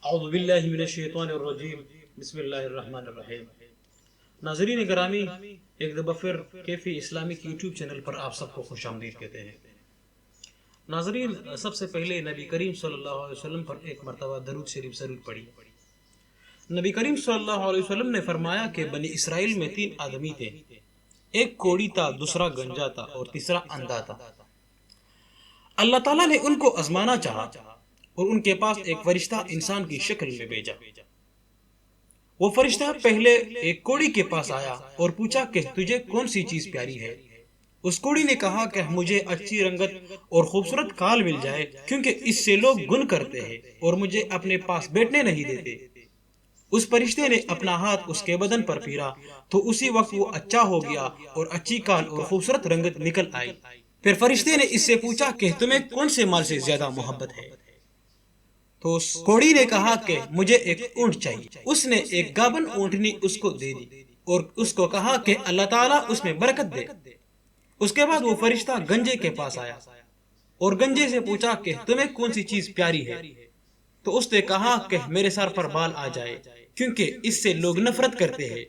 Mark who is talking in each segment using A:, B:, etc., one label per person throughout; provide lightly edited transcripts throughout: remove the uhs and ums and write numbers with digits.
A: اعوذ باللہ من الشیطان الرجیم بسم اللہ الرحمن الرحیم۔ ناظرین گرامی، ایک دفعہ پھر کیفی اسلامک یوٹیوب چینل پر آپ سب کو خوش آمدید کہتے ہیں۔ ناظرین، سب سے پہلے نبی کریم صلی اللہ علیہ وسلم پر ایک مرتبہ درود شریف ضرور پڑھی۔ نبی کریم صلی اللہ علیہ وسلم نے فرمایا کہ بنی اسرائیل میں 3 آدمی تھے، ایک کوڑی تھا، دوسرا گنجا تھا اور تیسرا اندھا تھا۔ اللہ تعالیٰ نے ان کو آزمانا چاہا اور ان کے پاس ایک فرشتہ انسان کی شکل میں بھیجا۔ وہ فرشتہ پہلے ایک کوڑی کے پاس آیا اور پوچھا کہ تجھے کون سی چیز پیاری ہے؟ اس کوڑی نے کہا کہ مجھے اچھی رنگت اور خوبصورت کال مل جائے، کیونکہ اس سے لوگ گن کرتے ہیں اور مجھے اپنے پاس بیٹھنے نہیں دیتے۔ اس فرشتے نے اپنا ہاتھ اس کے بدن پر پھیرا تو اسی وقت وہ اچھا ہو گیا اور اچھی کال اور خوبصورت رنگت نکل آئی۔ پھر فرشتے نے اس سے پوچھا کہ تمہیں کون سے مال سے زیادہ محبت ہے؟ تو اس کوڑی نے کہا کہ مجھے ایک اونٹ چاہیے۔ اس نے ایک گابن اونٹنی اس کو دے دی اور اس کو کہا کہ اللہ تعالیٰ اس میں برکت دے۔ اس کے بعد وہ فرشتہ گنجے کے پاس آیا اور گنجے سے پوچھا کہ تمہیں کون سی چیز پیاری ہے؟ تو اس نے کہا کہ میرے سر پر بال آ جائے، کیونکہ اس سے لوگ نفرت کرتے ہیں۔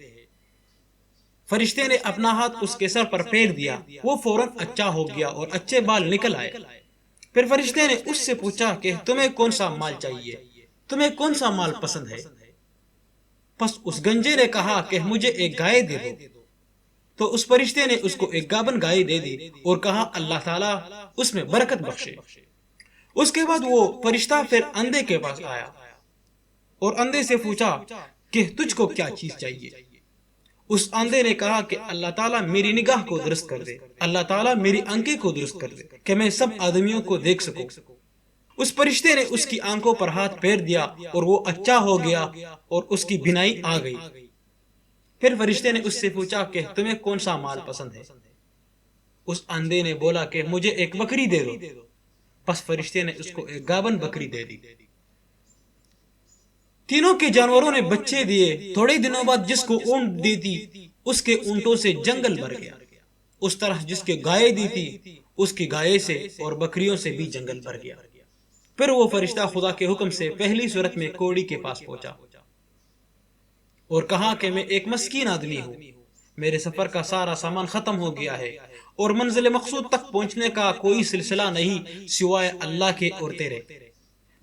A: فرشتے نے اپنا ہاتھ اس کے سر پر پھیر دیا، وہ فوراً اچھا ہو گیا اور اچھے بال نکل آئے۔ پھر فرشتے نے اس سے پوچھا کہ تمہیں کون سا مال چاہیے، تمہیں کون سا مال پسند ہے؟ پس اس گنجے نے کہا کہ مجھے ایک گائے دے دو۔ تو اس فرشتے نے اس کو ایک گابن گائے دے دی اور کہا اللہ تعالیٰ اس میں برکت بخشے۔ اس کے بعد وہ فرشتہ پھر اندھے کے پاس آیا اور اندھے سے پوچھا کہ تجھ کو کیا چیز چاہیے؟ اس اندھے نے کہا کہ اللہ تعالیٰ میری نگاہ کو درست کر دے، اللہ تعالیٰ میری آنکھیں کو درست کر دے کہ میں سب آدمیوں کو دیکھ سکوں۔ اس فرشتے نے اس کی آنکھوں پر ہاتھ پھیر دیا اور وہ اچھا ہو گیا اور اس کی بینائی آ گئی۔ پھر فرشتے نے اس سے پوچھا کہ تمہیں کون سا مال پسند ہے؟ اس اندھے نے بولا کہ مجھے ایک بکری دے دو۔ پس فرشتے نے اس کو ایک گابن بکری دے دی۔ تینوں کے جانوروں نے بچے دیے۔ تھوڑے دنوں بعد جس کو اونٹ دی تھی اس کے اونٹوں سے جنگل بھر گیا، اس طرح جس کے گائے دی تھی اس کی گائے سے اور بکریوں سے بھی جنگل بھر گیا۔ پھر وہ فرشتہ خدا کے حکم سے پہلی صورت میں کوڑی کے پاس پہنچا اور کہا کہ میں ایک مسکین آدمی ہوں، میرے سفر کا سارا سامان ختم ہو گیا ہے اور منزل مقصود تک پہنچنے کا کوئی سلسلہ نہیں سوائے اللہ کے اور تیرے۔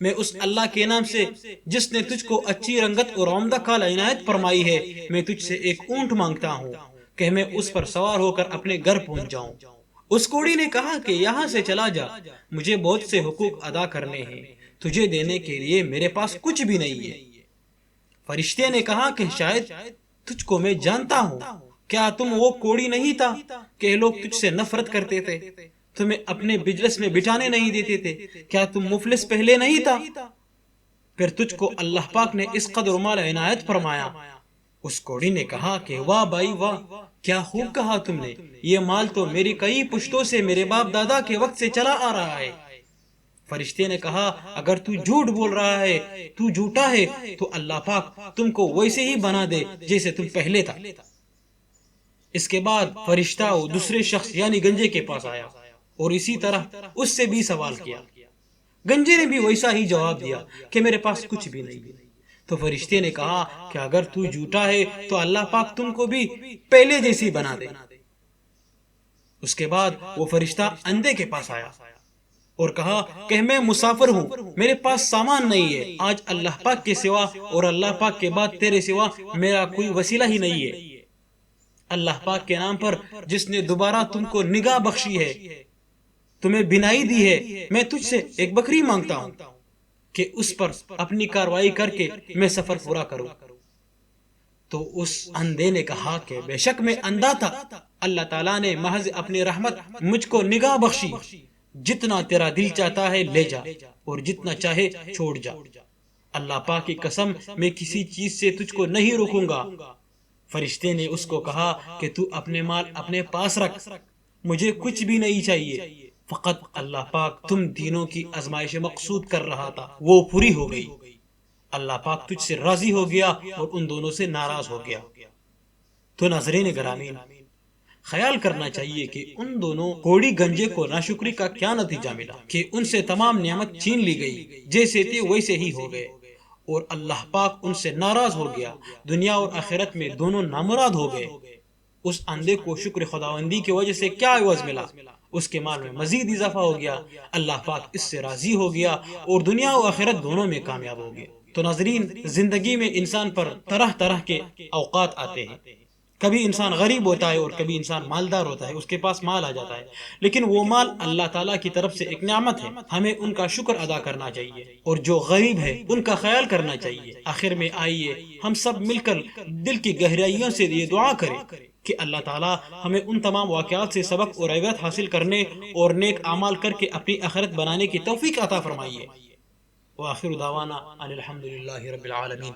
A: میں اس اللہ کے نام سے جس نے تجھ کو اچھی رنگت اور عمدہ کال عنایت فرمائی ہے، میں تجھ سے ایک اونٹ مانگتا ہوں کہ میں اس پر سوار ہو کر اپنے گھر پہنچ جاؤں۔ اس کوڑی نے کہا کہ یہاں سے چلا جا، مجھے بہت سے حقوق ادا کرنے ہیں، تجھے دینے کے لیے میرے پاس کچھ بھی نہیں ہے۔ فرشتے نے کہا کہ شاید تجھ کو میں جانتا ہوں، کیا تم وہ کوڑی نہیں تھا کہ لوگ تجھ سے نفرت کرتے تھے، تمہیں اپنے بجلس میں بٹھانے نہیں دیتے تھے؟ کیا تم مفلس پہلے نہیں تھا؟ پھر تجھ کو اللہ پاک نے اس قدر مال عنایت فرمایا۔ اس کوڑی نے کہا کہ واہ بھائی واہ، کیا خوب کہا تم نے، یہ مال تو میری کئی پشتوں سے میرے باپ دادا کے وقت سے چلا آ رہا ہے۔ فرشتے نے کہا اگر تو جھوٹ بول رہا ہے، تو جھوٹا ہے، تو اللہ پاک تم کو ویسے ہی بنا دے جیسے تم پہلے تھا۔ اس کے بعد فرشتہ وہ دوسرے شخص یعنی گنجے کے پاس آیا اور اسی طرح اس سے بھی سوال کیا۔ گنجے نے بھی ویسا ہی جواب دیا کہ میرے پاس کچھ بھی نہیں۔ تو فرشتے نے کہا کہ اگر تو جھوٹا ہے تو اللہ پاک تم کو بھی پہلے جیسی بنا دے۔ اس کے بعد وہ فرشتہ اندھے کے پاس آیا اور کہا کہ میں مسافر ہوں، میرے پاس سامان نہیں ہے، آج اللہ پاک کے سوا اور اللہ پاک کے بعد تیرے سوا میرا کوئی وسیلہ ہی نہیں ہے۔ اللہ پاک کے نام پر جس نے دوبارہ تم کو نگاہ بخشی ہے، تمہیں بینائی دی ہے، میں تجھ سے ایک بکری مانگتا ہوں کہ اس پر اپنی کاروائی کر کے میں سفر پورا کروں۔ تو اس اندھے نے کہا کہ بے شک میں اندھا تھا، اللہ تعالیٰ نے محض اپنی رحمت مجھ کو نگاہ بخشی، جتنا تیرا دل چاہتا ہے لے جا اور جتنا چاہے چھوڑ جا، اللہ پاک کی قسم میں کسی چیز سے تجھ کو نہیں روکوں گا۔ فرشتے نے اس کو کہا کہ تو اپنے مال اپنے پاس رکھ، مجھے کچھ بھی نہیں چاہیے، فقط اللہ پاک تم دینوں کی آزمائش مقصود کر رہا تھا، وہ پوری ہو گئی۔ اللہ پاک تجھ سے راضی ہو گیا اور ان دونوں سے ناراض ہو گیا۔ تو ناظرین گرامی، خیال کرنا چاہیے کہ ان دونوں کوڑی گنجے کو ناشکری کا کیا نتیجہ ملا کہ ان سے تمام نعمت چھین لی گئی، جیسے تھے ویسے ہی ہو گئے، اور اللہ پاک ان سے ناراض ہو گیا، دنیا اور آخرت میں دونوں نامراد ہو گئے۔ اس اندھے کو شکر خداوندی کی وجہ سے کیا عوض ملا؟ اس کے مال میں مزید اضافہ ہو گیا، اللہ پاک اس سے راضی ہو گیا اور دنیا و آخرت دونوں میں کامیاب ہو گیا۔ تو ناظرین، زندگی میں انسان پر طرح طرح کے اوقات آتے ہیں، کبھی انسان غریب ہوتا ہے اور کبھی انسان مالدار ہوتا ہے، اس کے پاس مال آ جاتا ہے، لیکن وہ مال اللہ تعالیٰ کی طرف سے ایک نعمت ہے، ہمیں ان کا شکر ادا کرنا چاہیے، اور جو غریب ہے ان کا خیال کرنا چاہیے۔ آخر میں آئیے ہم سب مل کر دل کی گہرائیوں سے یہ دعا کریں کہ اللہ تعالیٰ ہمیں ان تمام واقعات سے سبق اور عبرت حاصل کرنے اور نیک اعمال کر کے اپنی آخرت بنانے کی توفیق عطا فرمائیے۔ وآخر دعوانا ان الحمد للہ رب العالمین۔